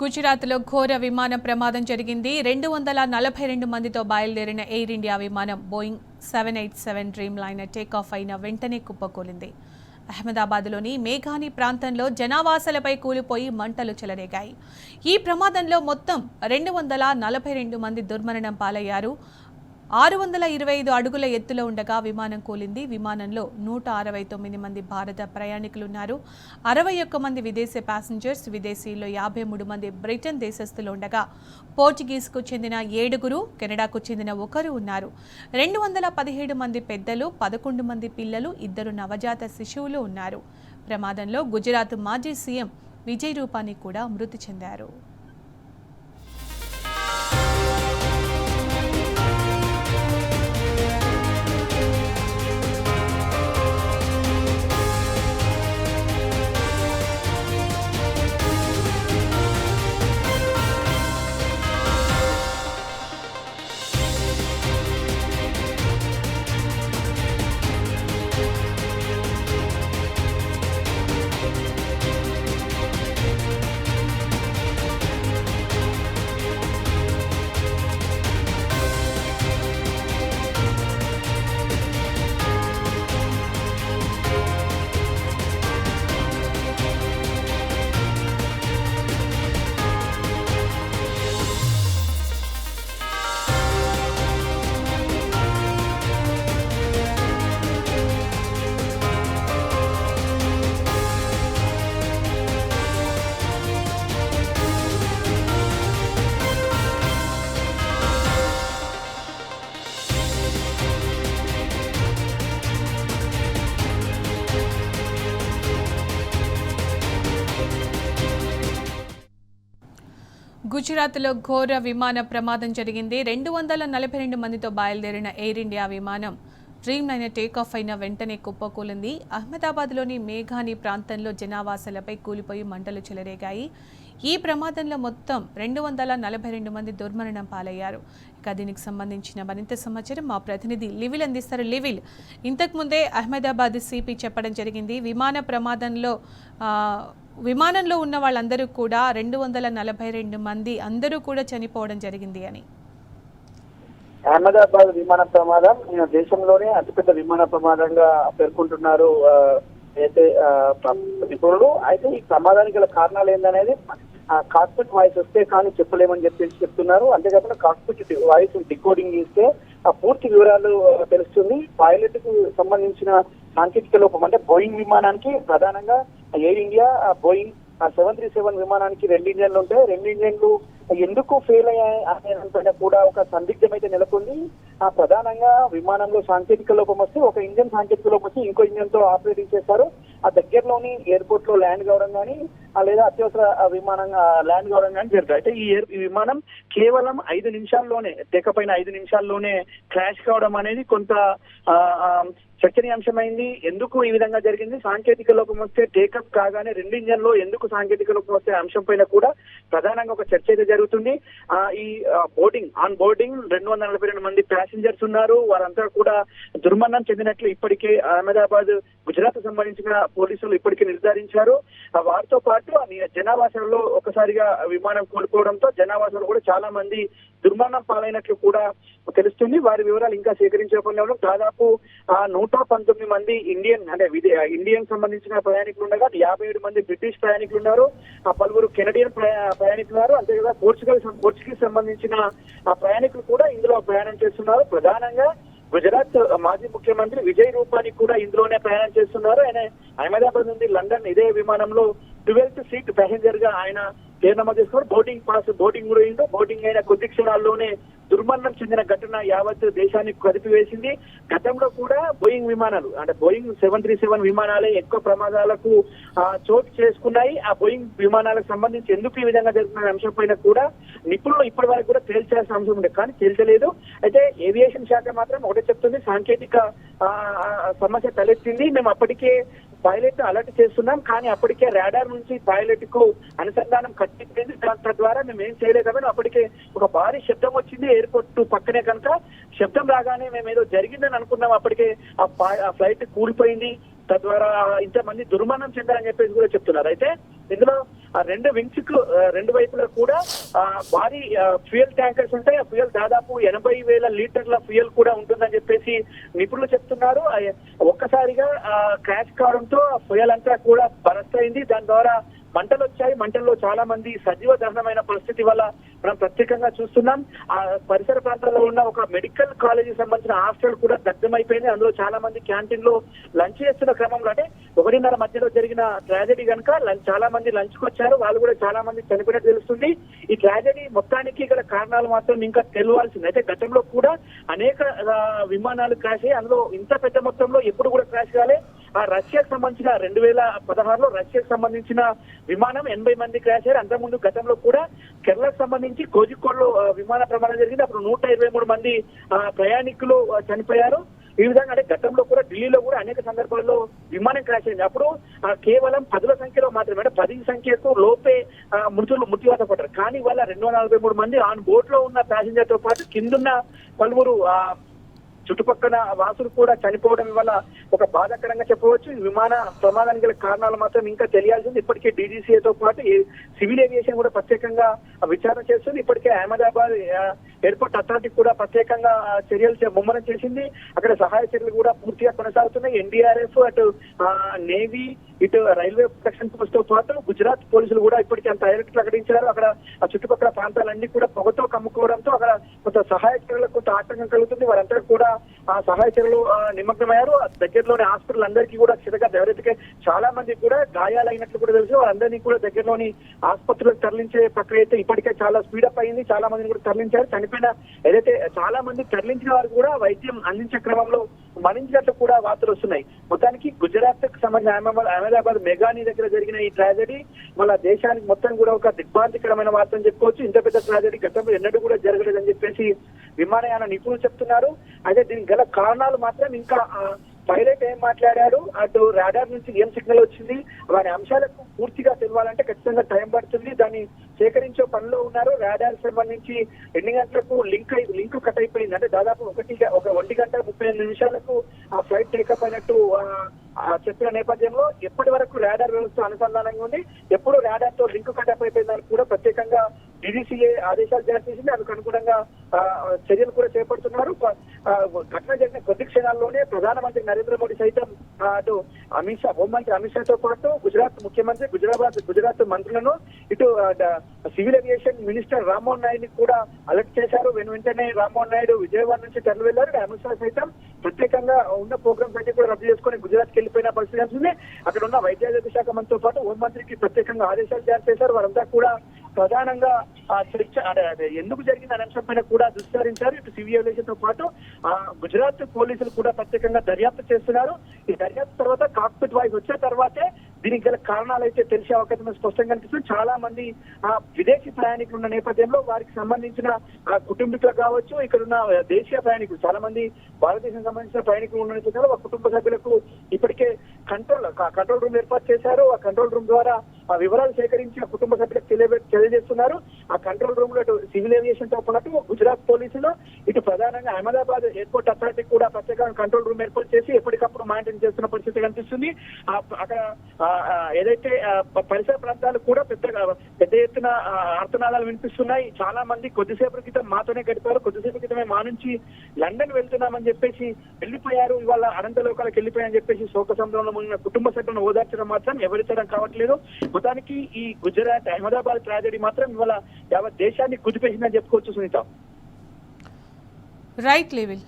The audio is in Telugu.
గుజరాత్లో ఘోర విమాన ప్రమాదం జరిగింది. 242 మందితో బయలుదేరిన ఎయిర్ ఇండియా విమానం బోయింగ్ 787 డ్రీమ్ లైనర్ టేకాఫ్ అయిన వెంటనే కుప్పకూలింది. అహ్మదాబాద్లోని మేఘాని ప్రాంతంలో జనావాసాలపై కూలిపోయి మంటలు చెలరేగాయి. ఈ ప్రమాదంలో మొత్తం 242 మంది దుర్మరణం పాలయ్యారు. 625 అడుగుల ఎత్తులో ఉండగా విమానం కూలింది. విమానంలో 169 మంది భారత ప్రయాణికులున్నారు. 61 మంది విదేశీ ప్యాసింజర్స్, విదేశీయుల్లో 53 మంది బ్రిటన్ దేశస్థులు ఉండగా పోర్చుగీస్కు చెందిన 7, కెనడాకు చెందిన 1 ఉన్నారు. 217 మంది పెద్దలు, 11 మంది పిల్లలు, 2 నవజాత శిశువులు ఉన్నారు. ప్రమాదంలో గుజరాత్ మాజీ సీఎం విజయ్ రూపానీ కూడా మృతి చెందారు. గుజరాత్లో ఘోర విమాన ప్రమాదం జరిగింది. 242 మందితో బయలుదేరిన ఎయిర్ ఇండియా విమానం డ్రీమ్ లైనర్ టేకాఫ్ అయిన వెంటనే కుప్పకూలింది. అహ్మదాబాద్లోని మేఘాని ప్రాంతంలో జనావాసాలపై కూలిపోయి మంటలు చెలరేగాయి. ఈ ప్రమాదంలో మొత్తం 242 మంది దుర్మరణం పాలయ్యారు. ఇక దీనికి సంబంధించిన మరింత సమాచారం మా ప్రతినిధి లివిల్ అందిస్తారు. లివిల్, ఇంతకుముందే అహ్మదాబాద్ సిపి చెప్పడం జరిగింది, విమానంలో ఉన్న వాళ్ళందరూ కూడా 242 మంది అందరూ కూడా చనిపోవడం జరిగింది అని. అహ్మదాబాద్ విమాన ప్రమాదం దేశంలోనే అతిపెద్ద విమాన ప్రమాదంగా పేర్కొంటున్నారు అయితే నిపుణులు. అయితే ఈ ప్రమాదానికి గల కారణాలు ఏందనేది కాక్పిట్ వాయిస్ వస్తే కానీ చెప్పలేమని చెప్తున్నారు. అంతేకాకుండా కాక్పిట్ వాయిస్ డికోడింగ్ చేస్తే ఆ పూర్తి వివరాలు తెలుస్తుంది. పైలట్ కు సంబంధించిన సాంకేతిక లోపం అంటే బోయింగ్ విమానానికి ప్రధానంగా ఎయిర్ ఇండియా బోయింగ్ 737 విమానానికి 2 ఇంజన్లు ఉంటాయి. 2 ఇంజన్లు ఎందుకు ఫెయిల్ అయ్యాయి అనే కూడా ఒక సందిగ్ధం అయితే నెలకొంది. ప్రధానంగా విమానంలో సాంకేతిక లోపం వస్తే ఒక ఇంజన్ సాంకేతిక లోపం వచ్చి ఇంకో ఇంజన్ తో ఆపరేటింగ్ చేస్తారు. ఆ దగ్గరలోని ఎయిర్పోర్ట్ లో ల్యాండ్ కావడం కానీ లేదా అత్యవసర విమానంగా ల్యాండ్ కావడం కానీ జరుగుతాయి. అయితే ఈ విమానం కేవలం 5 నిమిషాల్లోనే తెగపైన 5 నిమిషాల్లోనే క్రాష్ కావడం అనేది కొంత చర్చనీయాంశమైంది. ఎందుకు ఈ విధంగా జరిగింది, సాంకేతిక లోపం వస్తే టేకప్ కాగానే 2 ఇంజన్లో ఎందుకు సాంకేతిక లోపం వస్తే అంశం పైన కూడా ప్రధానంగా ఒక చర్చ అయితే జరుగుతుంది. ఈ బోర్డింగ్ 242 మంది ప్యాసింజర్స్ ఉన్నారు. వారంతా కూడా దుర్మరణం చెందినట్లు ఇప్పటికే అహ్మదాబాద్ గుజరాత్ సంబంధించిన పోలీసులు ఇప్పటికే నిర్ధారించారు. వారితో పాటు జనావాసాలలో ఒకసారిగా విమానం కోల్పోవడంతో జనావాసాలు కూడా చాలా మంది దుర్మరణం పాలైనట్లు కూడా తెలుస్తుంది. వారి వివరాలు ఇంకా సేకరించకుండా దాదాపు 119 మంది ఇండియన్ సంబంధించిన ప్రయాణికులు ఉండగా 57 మంది బ్రిటిష్ ప్రయాణికులు ఉన్నారు. పలువురు కెనడియన్ ప్రయాణికులు ఉన్నారు. అంతేకాదు పోర్చుగీస్ సంబంధించిన ప్రయాణికులు కూడా ఇందులో ప్రయాణం చేస్తున్నారు. ప్రధానంగా గుజరాత్ మాజీ ముఖ్యమంత్రి విజయ్ రూపానీ కూడా ఇందులోనే ప్రయాణం చేస్తున్నారు. ఆయన అహ్మదాబాద్ నుండి లండన్ ఇదే విమానంలో 12th సీట్ ప్యాసింజర్ గా ఆయన పేరు నమోదు చేసుకున్నారు. బోర్డింగ్ అయిన కొద్ది క్షణాల్లోనే దుర్మరణం చెందిన ఘటన యావత్ దేశానికి కదిపివేసింది. గతంలో కూడా బోయింగ్ విమానాలు బోయింగ్ 737 విమానాలే ఎక్కువ ప్రమాదాలకు చోటు చేసుకున్నాయి. ఆ బోయింగ్ విమానాలకు సంబంధించి ఎందుకు ఈ విధంగా జరుగుతున్న అంశం పైన కూడా నిపుణులు ఇప్పటి వరకు కూడా తేల్చాల్సిన అంశం ఉండే కానీ తేల్చలేదు. అయితే ఏవియేషన్ శాఖ మాత్రం ఒకటే చెప్తుంది, సాంకేతిక సమస్య తలెత్తింది, మేము అప్పటికే పైలట్ అలర్ట్ చేస్తున్నాం, కానీ అప్పటికే రాడార్ నుంచి పైలట్ కు అనుసంధానం కట్టిపోయింది. తద్వారా మేము ఏం చేయలేకపోయినా అప్పటికే ఒక భారీ శబ్దం వచ్చింది ఎయిర్పోర్ట్ పక్కనే. కనుక శబ్దం రాగానే మేము ఏదో జరిగిందని అనుకున్నాం, అప్పటికే ఆ ఫ్లైట్ కూలిపోయింది. తద్వారా ఇంతమంది దుర్మరణం చెందారని చెప్పేసి కూడా చెప్తున్నారు. అయితే ఇందులో ఆ రెండు వింగ్స్ కు రెండు వైపులా కూడా భారీ ఫ్యూయల్ ట్యాంకర్స్ ఉంటాయి. ఆ ఫ్యూయల్ దాదాపు 80,000 లీటర్ల ఫ్యూయల్ కూడా ఉంటుందని చెప్పేసి నిపుణులు చెప్తున్నారు. ఒక్కసారిగా క్రాష్ కావడంతో ఆ ఫ్యూయల్ అంతా కూడా బరస్ట్ అయింది. దాని ద్వారా మంటలు వచ్చాయి. మంటల్లో చాలా మంది సజీవ దహనమైన పరిస్థితి వల్ల మనం ప్రత్యేకంగా చూస్తున్నాం. ఆ పరిసర ప్రాంతాల్లో ఉన్న ఒక మెడికల్ కాలేజీ సంబంధించిన హాస్టల్ కూడా దగ్ధమైపోయింది. అందులో చాలా మంది క్యాంటీన్ లో లంచ్ చేస్తున్న క్రమంలో, అంటే 1:30 మధ్యలో జరిగిన ట్రాజెడీ కనుక చాలా మంది లంచ్ కు వచ్చారు. వాళ్ళు కూడా చాలా మంది చనిపోయినట్టు తెలుస్తుంది. ఈ ట్రాజెడీ మొత్తానికి గల కారణాలు మాత్రం ఇంకా తెలియాల్సింది. అయితే గతంలో కూడా అనేక విమానాలు క్రాష్ అయ్యి అందులో ఇంత పెద్ద మొత్తంలో ఎప్పుడు కూడా క్రాష్ కాలే. ఆ రష్యాకు సంబంధించిన 2016లో రష్యాకు సంబంధించిన విమానం 80 మంది క్రాష్ అయ్యారు. అంతకుముందు గతంలో కూడా కేరళకు సంబంధించి కోజికోడ్లో విమాన ప్రమాదం జరిగింది. అప్పుడు 123 మంది ప్రయాణికులు చనిపోయారు. ఈ విధంగా అంటే గతంలో కూడా ఢిల్లీలో కూడా అనేక సందర్భాల్లో విమానం క్రాష్ అయింది. అప్పుడు కేవలం 10ల సంఖ్యలో మాత్రమే, అంటే 10 సంఖ్యకు లోపే మృత్యువాత పడ్డారు. కానీ వాళ్ళ 243 మంది ఆన్ బోట్ లో ఉన్న ప్యాసింజర్ తో పాటు కిందున్న పలువురు చుట్టుపక్కల వాసులు కూడా చనిపోవడం వల్ల ఒక బాధాకరంగా చెప్పవచ్చు. ఈ విమాన ప్రమాదానికి గల కారణాలు మాత్రం ఇంకా తెలియాల్సింది. ఇప్పటికే డీజీసీఏతో పాటు సివిల్ ఏవియేషన్ కూడా ప్రత్యేకంగా విచారణ చేస్తుంది. ఇప్పటికే అహ్మదాబాద్ ఎయిర్పోర్ట్ అథారిటీ కూడా ప్రత్యేకంగా చర్యలు ముమ్మరం చేసింది. అక్కడ సహాయ చర్యలు కూడా పూర్తిగా కొనసాగుతున్నాయి. ఎన్డీఆర్ఎఫ్, అటు నేవీ, ఇటు రైల్వే ప్రొటెక్షన్ ఫోర్స్ తో పాటు గుజరాత్ పోలీసులు కూడా ఇప్పటికే అంత అలర్ట్ ప్రకటించారు. అక్కడ ఆ చుట్టుపక్కల ప్రాంతాలన్నీ కూడా పొగతో కమ్ముకోవడంతో అక్కడ కొంత సహాయ చర్యలకు కొంత ఆటంకం కలుగుతుంది. వారంతా కూడా ఆ సహాయ చర్యలు నిమగ్నమయ్యారు. దగ్గరలోని హాస్పిటల్ అందరికీ కూడా చిరగా ఎవరైతే చాలా మంది కూడా గాయాలైనట్లు కూడా తెలుసు. వాళ్ళందరినీ కూడా దగ్గరలోని ఆసుపత్రులకు తరలించే ప్రక్రియ అయితే ఇప్పటికే చాలా స్పీడప్ అయింది. చాలా మందిని కూడా తరలించారు. చనిపోయిన ఏదైతే చాలా మంది తరలించిన వారు కూడా వైద్యం అందించే క్రమంలో మరణించినట్లు కూడా వార్తలు వస్తున్నాయి. మొత్తానికి గుజరాత్ కు సంబంధించిన అహ్మదాబాద్ మెగానీ దగ్గర జరిగిన ఈ ట్రాజెడీ మన దేశానికి మొత్తం కూడా ఒక దిగ్భ్రాంతికరమైన వార్త అని చెప్పుకోవచ్చు. ఇంత పెద్ద ట్రాజెడీ గతంలో ఎన్నడూ కూడా జరగలేదని చెప్పేసి విమానయాన నిపుణులు చెప్తున్నారు. అయితే దీనికి గల కారణాలు మాత్రం ఇంకా పైలట్ ఏం మాట్లాడారు, అటు రాడార్ నుంచి ఏం సిగ్నల్ వచ్చింది, వారి అంశాలకు పూర్తిగా తెలియాలంటే ఖచ్చితంగా టైం పడుతుంది. దాన్ని సేకరించే పనిలో ఉన్నారు. రాడార్ సంబంధించి 2 గంటలకు లింక్ కట్ అయిపోయింది. అంటే దాదాపు 1 గంట 35 నిమిషాలకు ఆ ఫ్లైట్ టేకప్ అయినట్టు చెప్పిన నేపథ్యంలో ఎప్పటి వరకు రాడార్ వ్యవస్థ అనుసంధానంగా ఉంది, ఎప్పుడు రాడార్ తో లింక్ కట్ అయిపోయిందని కూడా ప్రత్యేకంగా డీజీసీఏ ఆదేశాలు జారీ చేసింది. అందుకు అనుగుణంగా చర్యలు కూడా చేపడుతున్నారు. ఘటన జరిగిన కొద్ది క్షణాల్లోనే ప్రధానమంత్రి నరేంద్ర మోడీ సైతం అటు అమిత్ షా, హోంమంత్రి అమిత్ షాతో పాటు గుజరాత్ ముఖ్యమంత్రి, గుజరాత్ మంత్రులను, ఇటు civil aviation minister Rammohan Naidu కూడా అలర్ట్ చేశారు. వెంటనే రామ్మోహన్ నాయుడు విజయవాడ నుంచి తరలి వెళ్లారు. అమిత్ షా సైతం ప్రత్యేకంగా ఉన్న ప్రోగ్రామ్స్ అయితే కూడా రద్దు చేసుకుని గుజరాత్ కి వెళ్ళిపోయిన పరిస్థితి ఉంటుంది. అక్కడ ఉన్న వైద్యారోగ్య శాఖ మంత్రితో పాటు హోంమంత్రికి ప్రత్యేకంగా ఆదేశాలు జారీ చేశారు. వారంతా కూడా ప్రధానంగా చర్చ ఎందుకు జరిగింది అనే అంశం పైన కూడా దృష్టి ఇటు సివిల్ ఏవియేషన్ తో పాటు గుజరాత్ పోలీసులు కూడా ప్రత్యేకంగా దర్యాప్తు చేస్తున్నారు. ఈ దర్యాప్తు తర్వాత కాక్పిట్ వాయిస్ వచ్చిన తర్వాతే దీనికి గల కారణాలు అయితే తెలిసే అవకాశం స్పష్టంగా కనిపిస్తుంది. చాలా మంది విదేశీ ప్రయాణికులు ఉన్న నేపథ్యంలో వారికి సంబంధించిన కుటుంబీకులు కావచ్చు, ఇక్కడ ఉన్న దేశీయ ప్రయాణికులు చాలా మంది భారతదేశం సంబంధించిన ప్రయాణికులు ఉన్న నేపథ్యంలో ఆ కుటుంబ సభ్యులకు ఇప్పటికే కంట్రోల్ రూమ్ ఏర్పాటు చేశారు. ఆ కంట్రోల్ రూమ్ ద్వారా ఆ వివరాలు సేకరించి ఆ కుటుంబ సభ్యులకు తెలియజేస్తున్నారు. ఆ కంట్రోల్ రూమ్ లో ఇటు సివిల్ ఏవియేషన్ తో పాటు గుజరాత్ పోలీసులు, ఇటు ప్రధానంగా అహ్మదాబాద్ ఎయిర్పోర్ట్ అథారిటీ కూడా ప్రత్యేకంగా కంట్రోల్ రూమ్ ఏర్పాటు చేసి ఎప్పటికప్పుడు మానిటరింగ్ చేస్తున్న పరిస్థితి కనిపిస్తుంది. అక్కడ ఏదైతే పరిసర ప్రాంతాలు కూడా పెద్ద ఎత్తున ఆర్తనాదాలు వినిపిస్తున్నాయి. చాలా మంది కొద్దిసేపటి క్రితం మాతోనే గడిపారు. కొద్దిసేపటి క్రితమే మా నుంచి లండన్ వెళ్తున్నామని చెప్పేసి వెళ్ళిపోయారు, ఇవాళ అనంత లోకాలకు వెళ్ళిపోయారని చెప్పేసి శోక సంద్రంలో మునిగిన కుటుంబ సభ్యులను ఓదార్చడం మాత్రం ఎవరితరం కావట్లేదు. మొత్తానికి ఈ గుజరాత్ అహ్మదాబాద్ ట్రాజెడీ మాత్రం ఇవాళ యావత్ దేశాన్ని కుదిపేసిందని చెప్పుకోవచ్చు. సునీత. Right level.